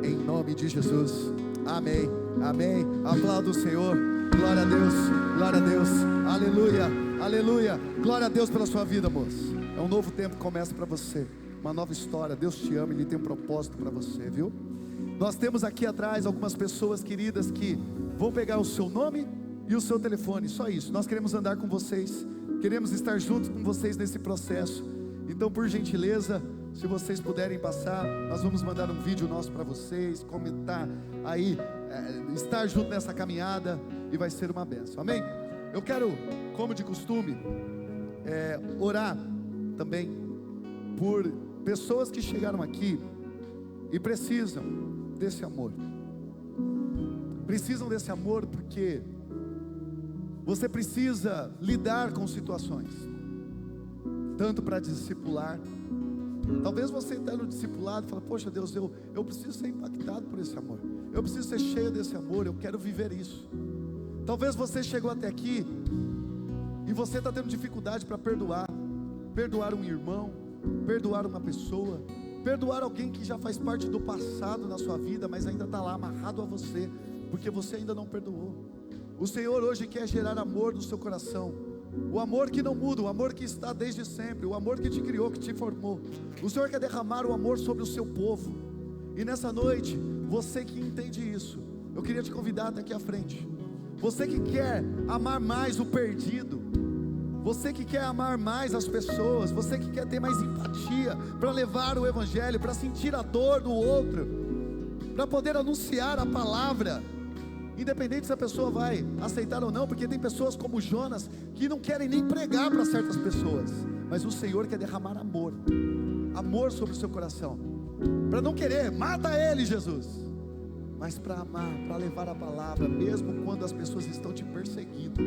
em nome de Jesus, amém, amém. Aplauda o Senhor, glória a Deus, glória a Deus, aleluia, aleluia, glória a Deus pela sua vida, moço. É um novo tempo que começa para você, uma nova história. Deus te ama, Ele tem um propósito para você, viu? Nós temos aqui atrás algumas pessoas queridas que vão pegar o seu nome e o seu telefone, só isso. Nós queremos andar com vocês, queremos estar juntos com vocês nesse processo. Então, por gentileza, se vocês puderem passar, nós vamos mandar um vídeo nosso para vocês, comentar aí, estar junto nessa caminhada, e vai ser uma bênção, amém? Eu quero, como de costume, orar também por pessoas que chegaram aqui e precisam desse amor. Precisam desse amor porque você precisa lidar com situações, tanto para discipular. Talvez você está no discipulado e fala: poxa Deus, eu preciso ser impactado por esse amor, eu preciso ser cheio desse amor, eu quero viver isso. Talvez você chegou até aqui e você está tendo dificuldade para perdoar um irmão, perdoar uma pessoa, perdoar alguém que já faz parte do passado na sua vida, mas ainda está lá amarrado a você, porque você ainda não perdoou. O Senhor hoje quer gerar amor no seu coração, o amor que não muda, o amor que está desde sempre, o amor que te criou, que te formou. O Senhor quer derramar o amor sobre o seu povo, e nessa noite, você que entende isso, eu queria te convidar até aqui à frente. Você que quer amar mais o perdido, você que quer amar mais as pessoas, você que quer ter mais empatia para levar o Evangelho, para sentir a dor do outro, para poder anunciar a palavra, independente se a pessoa vai aceitar ou não, porque tem pessoas como Jonas que não querem nem pregar para certas pessoas, mas o Senhor quer derramar amor sobre o seu coração, para não querer, mata ele Jesus, mas para amar, para levar a palavra, mesmo quando as pessoas estão te perseguindo,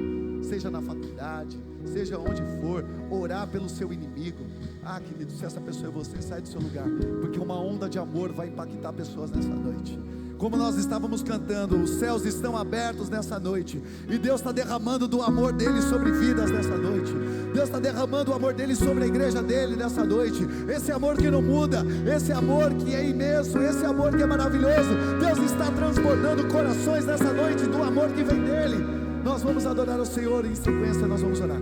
seja na faculdade, seja onde for, orar pelo seu inimigo. Querido, se essa pessoa é você, sai do seu lugar, porque uma onda de amor vai impactar pessoas nessa noite. Como nós estávamos cantando, os céus estão abertos nessa noite, e Deus está derramando do amor dele sobre vidas nessa noite. Deus está derramando o amor dele sobre a igreja dele nessa noite. Esse amor que não muda, esse amor que é imenso, esse amor que é maravilhoso. Deus está transbordando corações nessa noite do amor que vem dele. Nós vamos adorar o Senhor, e em sequência nós vamos orar.